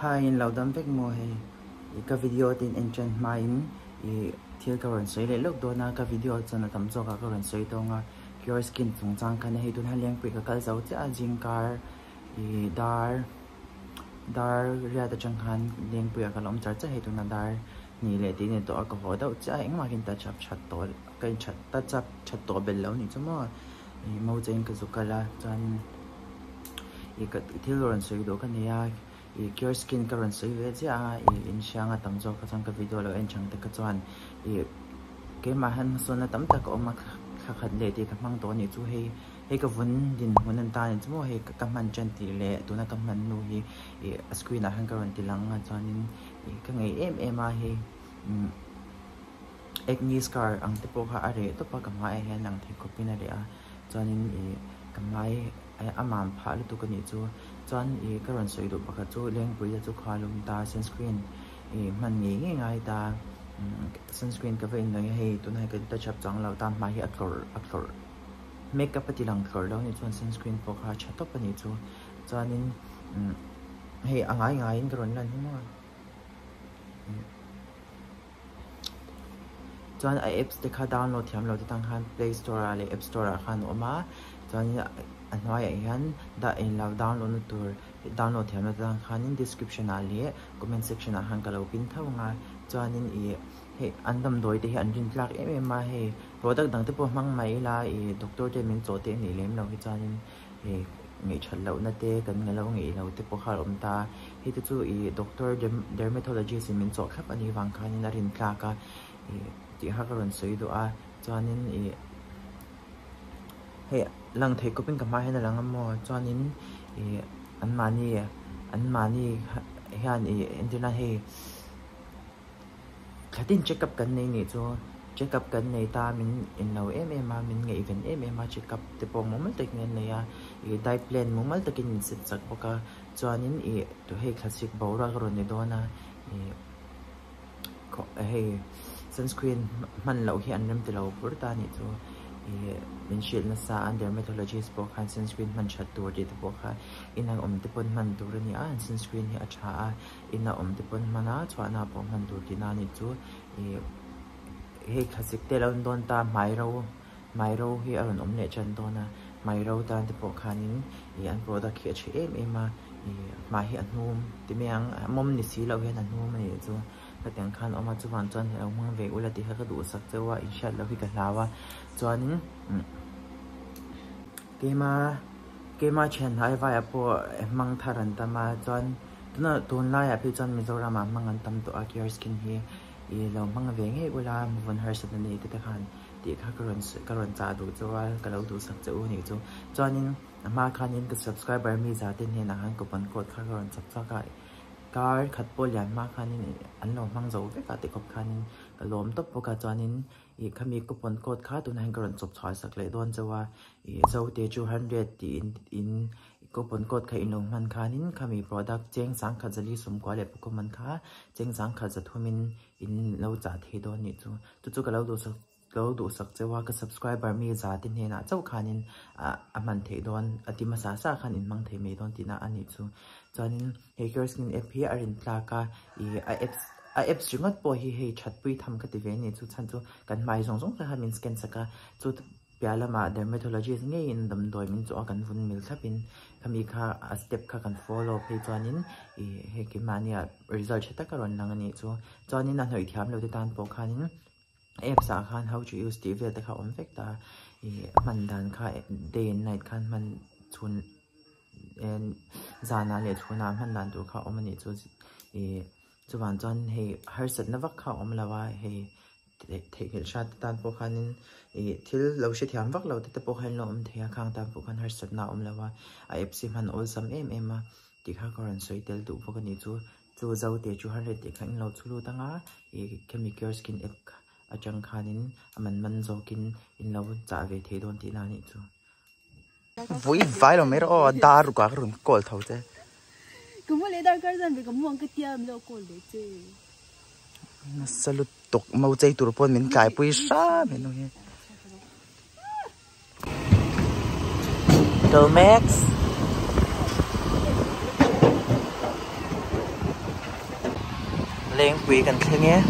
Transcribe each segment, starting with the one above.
Hai in lâu đâm vết mùa hè cái video tin enchant mai in thiêu cái rần sấy lấy lúc đó na cái video cho nó tầm cho cái rần sấy đó nga pure skin phùng trang cái này tụi hắn liên quan cái dấu chỉ anh car dar ra được chẳng hạn liên quan cái lòng trái chỉ hay tụi nó dar nhỉ lệ tí này tụi có hỏi đâu chỉ anh mà hiện tại chặt tổ cái chặt tổ bên lâu này chứ mà màu trắng cái zucca là cho anh cái thiêu rần sấy đó cái này Pure skin karon so yun siya siya nga tamzo kasang ka video lo enchang ta kachuan ke mahan so na tamta ko makakadle ti kamang to ni chu he ka vun din hunan ta ni chu he ka kaman chan ti le tu na kaman nu hi screen a hang karon ti lang nga chuanin ka ngai em a he acne scar ang tipo ka are to pa kamai he nang the ko pinari a chuanin kamai amam pha lu tu ka ni chu chuan cái rần sấy độ bạc chu leng pui chu khá lum ta sunscreen man ngi ngai ta sunscreen cái vein này hay tụi này cái ta chập chang lâu tam mai actor makeup ti lang khor lo ni chuan sunscreen po kha chatop ani chu chuanin hay angai ngai cái rần lan mo chuan apps te kha download thiam lo ti tang han play store le app store khan oma chuan anh nói vậy hắn đã in lâu download tour download theo nó đang khá những description ali comment section à hàng cái lâu pin thâu ngay cho nên hệ anh tâm đối thì anh dừng lại em mà hệ product đằng tiếp bộ mang máy là doctor cho mình chỗ tiền để lấy lâu cho nên nghề chẩn lâu nè tê cần nghề lâu nghề lâu tiếp bộ khá ông ta thì tôi chú doctor dermatologist mình chỗ khắp anh vàng khá nên là rin cả chỉ hát cái lần suy đồ cho nên hệ lần thấy có bên cầm mai hay là lần mò cho nên anh mani hiện internet hay khá tin check up cái này nghỉ cho check up cái này ta mình in lâu em mà mình nghĩ về em mà check up thì bọn muốn tự nhiên này diet plan muốn tự nhiên sẽ chắc baka cho nên tụi hay classic bảo ra cái này đó na hay sunscreen man lâu khi anh ném từ lâu bữa ta này cho mình shit na sa dermatologist po kan sunscreen man chat tur dito po ka inang tipon man tur ni sunscreen hi acha ina tipon mana chwa na po man tur dinani chu he classic te lon don ta mairo hi aron ne chan dona mairo ta tipo khanin an product hi achi ma ma hi anum timiang mom ni si lo he anum ni chu cái tiếng Hàn ông mà chú hoàn toàn ông mang về ula thì hơi đủ sắc cho inshallah khi cả nào cho nên cái mà chen hai vai apo mang tharan ta mà cho nó tuần lại api cho mình rồi mà mang anh tâm to Pure skin hi lo mang về ngay ula một hơi sạch này thì cái Hàn thì các cái trả đủ cho cái lâu đủ sắc cho này cho nên mà khan những cái subscriber mi giá tiền hiện hàng của bạn code các cái subscribe cái khát bồi nhàn mà khan anh lo mang dấu với cả tiệc học khan cái lốm tóc với cả cho nên kami coupon code khá tụi anh còn chụp thoại sắc lệ đoan choว่าdấu tiền 200 thì in coupon code khai in lòng man khan kami product cheng sang khát zali sum qua lệ bốc man khá cheng sang khát zat humin in lâu trả thế đó nhỉ chú cái lâu đủ sắc choว่าcái subscriber mi giá tiền hiện à cháu khan man thế đó ati mà sa khan in mang thế mấy đó thì na anh nhỉ cho nên Pure skin app hi arin tlaka apps jungat po hi chat pui tham ka tive ni chu chan chu kan mai zong ka min scan saka chu piala ma dermatologist nge in dam doi min chu kan vun mil thapin kami kha step kha kan follow pe chuanin he ki mania result chata karon lang ani chu chuanin na hoi thiam lo te tan po khanin app sa khan how to use tv ta kha on vek ta man dan kha day and night khan man chun zana le chuna man dan tu kha omani chu chuan chuan he har sat na vak kha om lawa he thei shat tan po khanin thil lo she thiam vak lo te po khan lo om thea khang tan po khan har sat na om lawa afc man ol sam em ti kha koran soi tel tu po kani chu zau te 200 te khan lo chulu tanga chemical skin app achang khanin man zokin in lo cha ve the don ti na ni chu vui vai lo mero dar ka rum kol thau te cũng lấy dar cái dân vì có muông cái tiêm đâu cồn để chơi nó salut tok mau chơi tụi pon mình cài pui sa mình nói Max lên quỳ cần thế nghe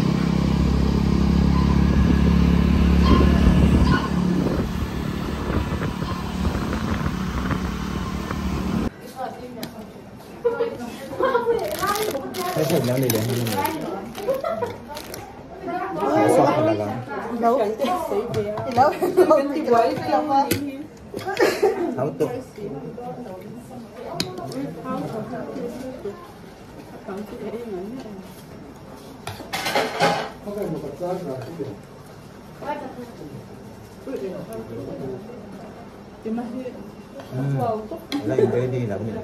cái chuyện nhau này để hơn này sọt là gì nấu thì quấy nấu tục lấy cái đi là mình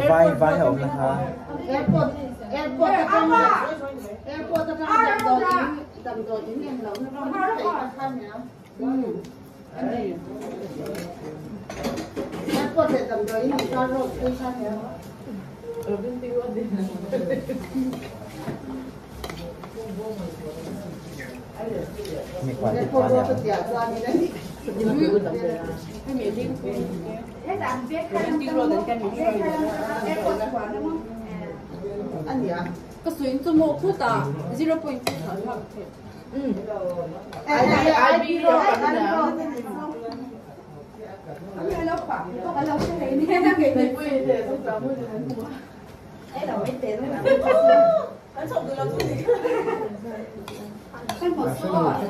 vai vai hậu là hả airport tầm rồi những em lớn nó không thấy bản thân nữa airport thì tầm rồi những sao rồi đi sao nữa ở bên tiêu điมีความติดพันเนี่ย anh gì ạ? Cái xuyên cho một phút à, 0.2 hoặc Ai biết rồi anh nào? Cái lâu khoảng, có cái lâu cái này nè, cái này vui thì không có vui thì anh mua. Ấy là mấy tiền thôi mà. Anh sống từ lâu rồi. Anh bỏ số à?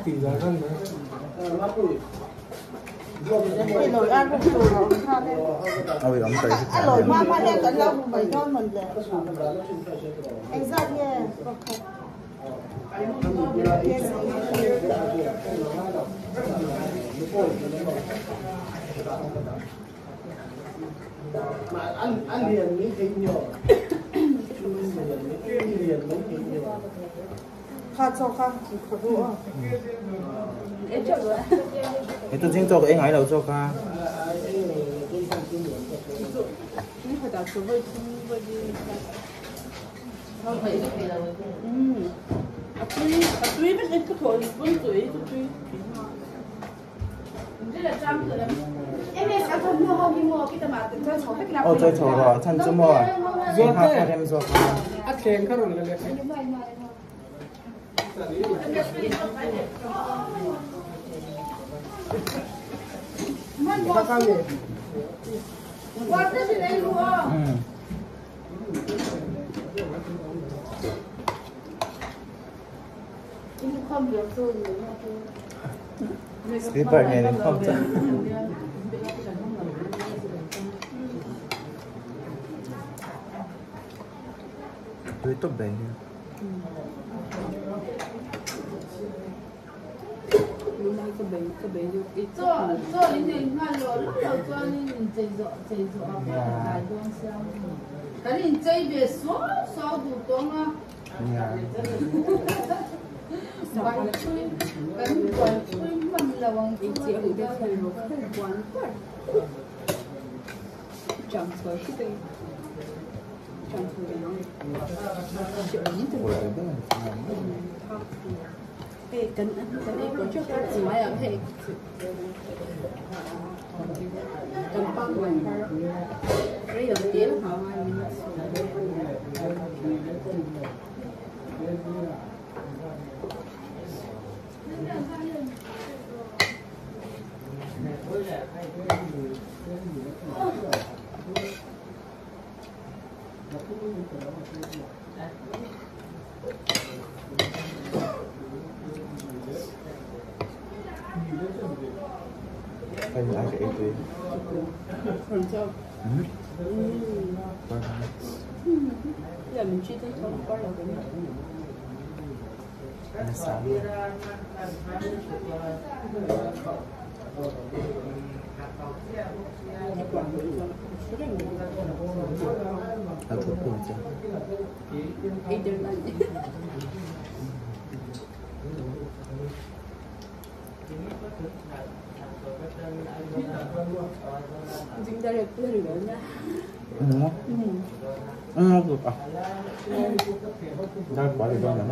Cái nồi ăn không đủ rồi sao đây? Ôi ấm tới Cái nồi hoa hoa đen cả lâu bảy con mình để. Anh ra nha. Mà ăn liền miếng thịt nhiều. Liền miếng thịt nhiều. Khát cho khát, khát đủ à? Em chọn rồi. Thì tôi xin cho cái ngái đầu cho ca Nhưng phải đặt số với đi. Không phải cái này. Tuy biết em cứ thổi vẫn tuổi tuy. Đây là trăm rồi đấy. Em sẽ không mua không đi mua cái tầm mà chơi số hết năm. chơi trò rồi chân chưa mua em hát cho em rồi Ắt chén khá rồi là đẹp. Sao cao nhỉ? Quạt cái gì đây luôn? Không được rồi. Slipper này nên không chắc tôi tốt đấy做你得看了，做你这做买东西啊。可是你这边少度多啊。Quán吹, quán吹mình là quán Chị ở đây thầy một cái quán quán. Chẳng số cái gì. Chẳng số cái nó. Chị ở những ủa đấy Ê, cần ăn cái này có chút gì mà ở hệ. Cần băng rồi. Cái đầu tiên họ phải ăn cái gì Phần cho. Giờ mình truy tới không có là cái này. là sao ở thuốc cùng chứ Ý tưởng là gì? dính ra được lớn nha. Được à? Đang quá thì con lắm.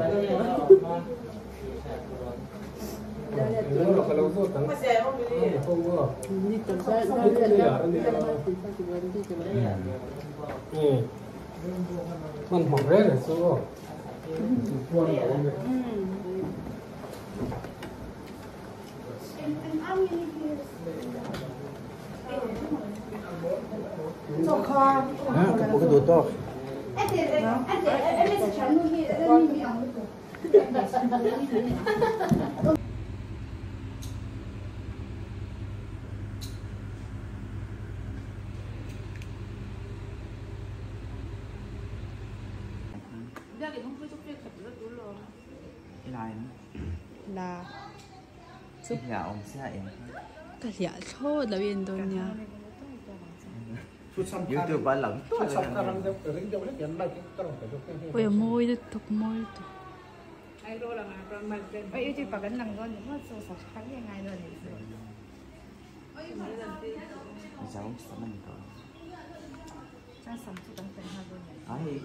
Con hỏng đấy là số. Kapag duto. Là Nhà ông sẽ em. cái gì thôi là yên tôi nha. YouTube ba lần. Ôi môi được tục môi. Ai đô là mà Ôi YouTube bà cái năng con những cái số sạch khá là ngay rồi. Cháu sẽ mình có. Chắc sắm chút đăng tiền hơn rồi. Ai.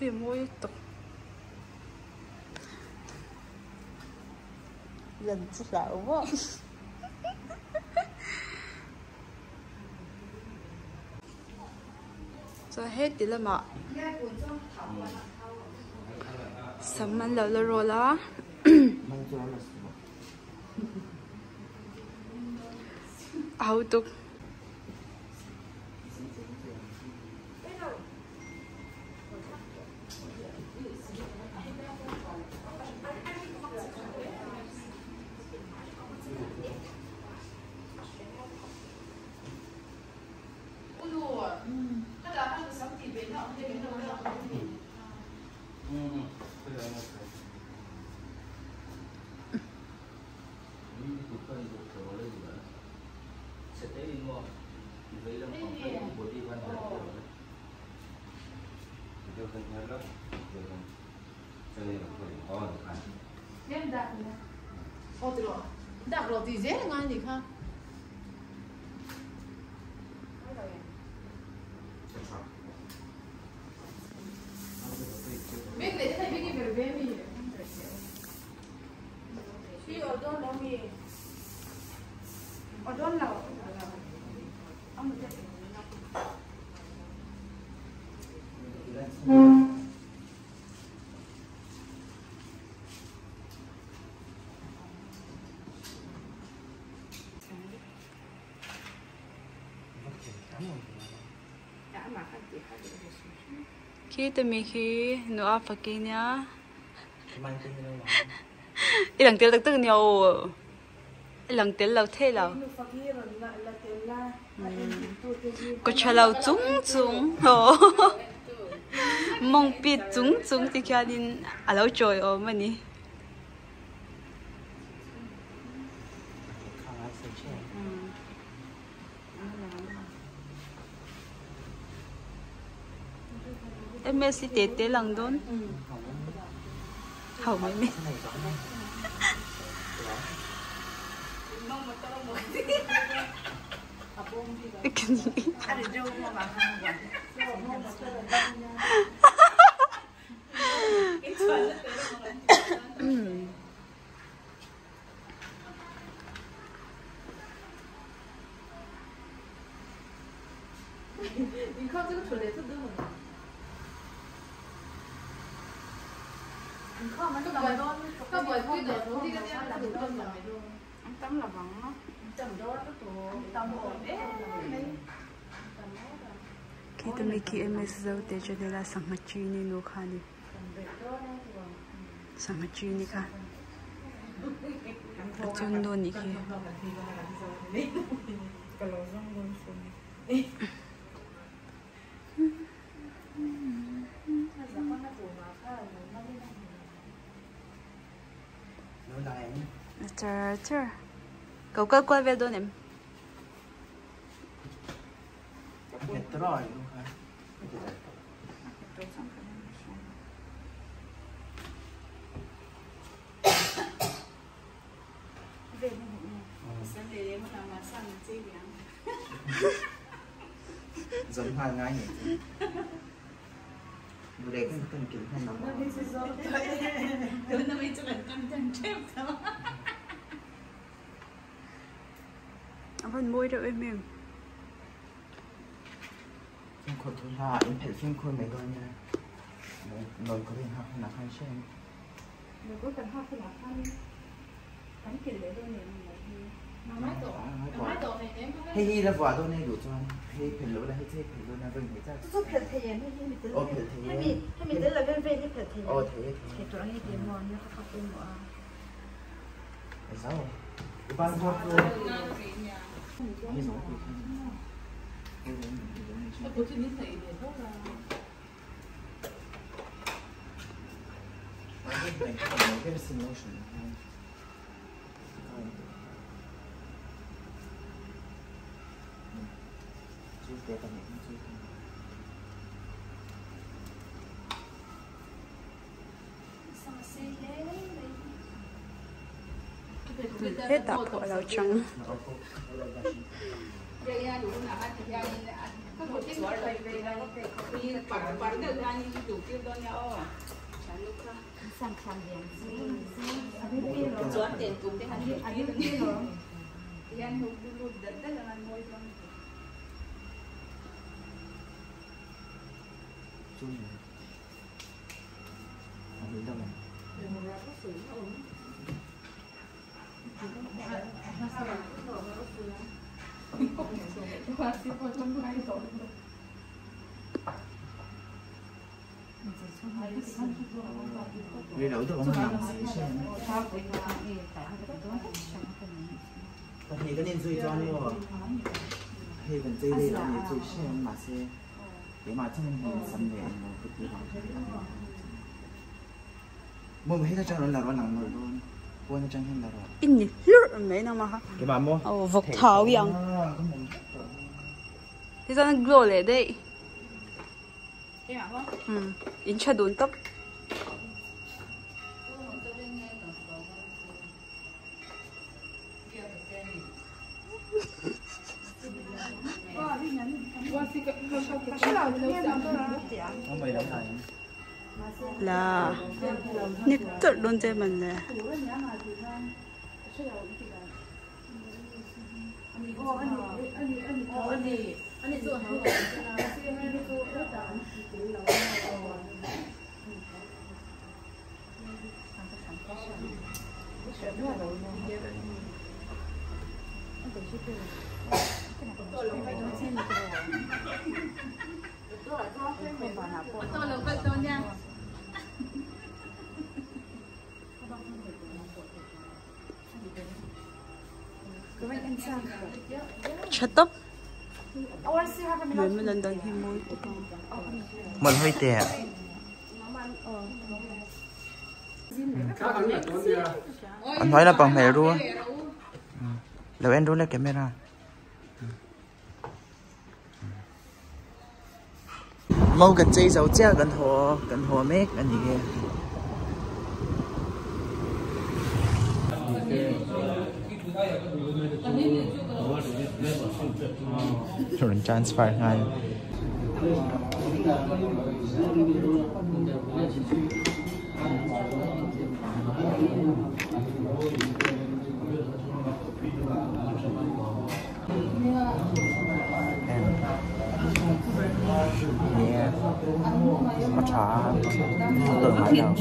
Ôi môi tục. Lần chút lão quá. Rồi hết đi là mà. Sắm ăn lâu rồi là. Mang cho nó xuống. Áo tục. 어디로? 나 그럼 어디 이제 가니까. Biết để thấy biết cái về về mi. Đi ở đâu đó mi. Ở đâu nào? Ông được. Khi tụi mình khi nó áp phải kia nhá. Mang cho nó. Ilang tel tak nhau. Ilang tel lau thế lau. Có cha lau chung chung. Mong pit chung chung thì kia din alo joy o mani. Em mới xí tết tết lần đón. Hậu mấy mẹ. Cái gì?你看这个出来是这么的。你看嘛，这个外头，这外头的，这个店它都这么的。Tắm là bằng nó. Khi tụi mình khi em dâu để cho nên là sang mặt chi nên nó khá đi. Sang mặt chi đi cả. Ở trong nôn đi khi. Nó lại. chờ cậu cơ quay về đâu nè hết rồi luôn hả giống hai ngay nhỉ bữa đấy cần kiếm không nào vẫn môi được em mềm phim khôi thôi là em phải phim khôi mấy đôi nha rồi có thể học là hai xem rồi có cần học thì là bánh kiểu đấy thôi này hay là vợ tôi này đủ cho hay phải lỗi là hay thế phải lỗi là vinh hay chắc có phải thể hiện hay mình tự ô phải thế hay mình tự là bên về thì phải thể hiện ô thế thì tụi anh đi mòn như các học bên mọi sao ban học rồi cái simulation Tuesday pa rin. hết tập của lão trắng Vì lỗi tôi không làm thì cái nên duy cho nhiều thì vẫn dây đây là nhiều duy xem mà xe để mà trong mình sắm về nó cực kỳ mua hết cho nó là nó nặng rồi luôn quên cho chân là rồi ít nhỉ lướt mấy năm mà cái bà mua vật thảo vậy thế ra nó gồ lại đây in cha đốn tóc là nít tự luôn chơi mình nè shut up mình lần đầu tiên môi mình hơi tệ anh nói là bằng mẹ luôn lâu em luôn là camera mau gần dây dấu chia gần hồ mấy gần gì kia rồi transfer ngay yeah matcha tưởng lại nào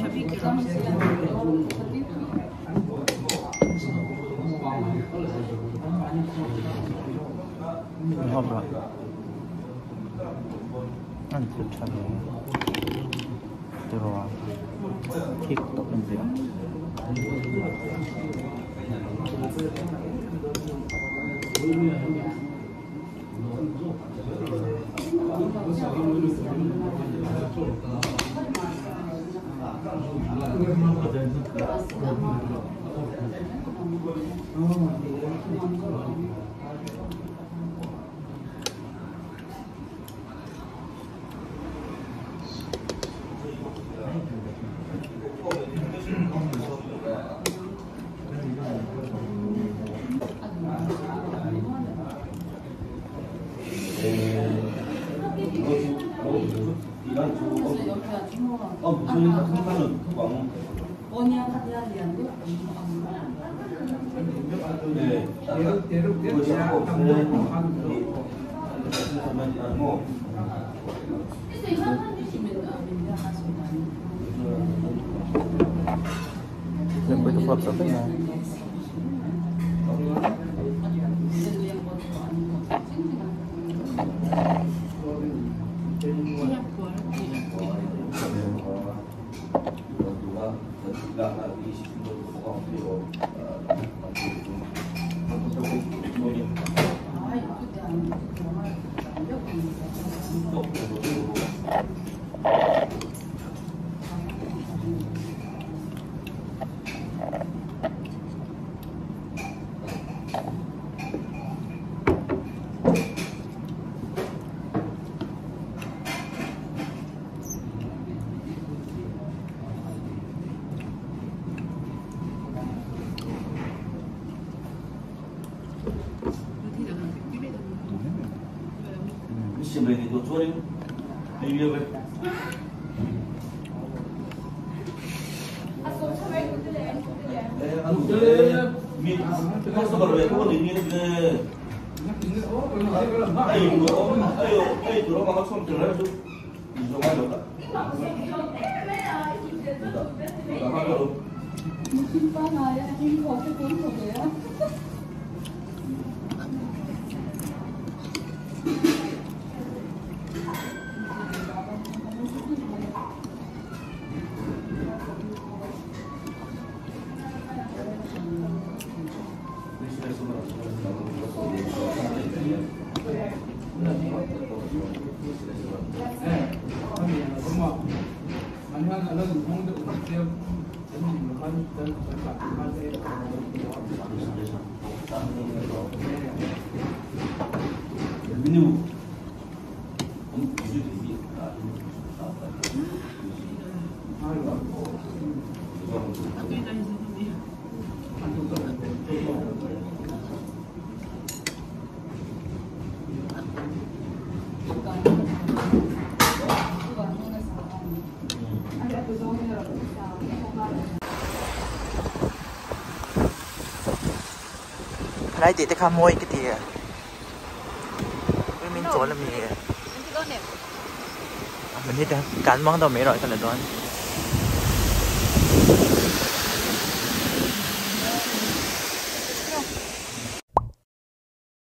không rồi ăn chút chăn từ rồi thịt tốt lên gì Lembut ke apa apa ya? Ini tu cuci, ini dia ber. Mi, masa kalau dia tu ini dia. Ayo, tu orang makan semua terus tu. Jangan lupa. Jangan lupa. Mungkin mana ya, ini kopi pun kopi ya. Lại chị ta khám môi cái tìa. Mình chỗ là mình. Mình hết cán mong tao mấy rồi thật là đoán.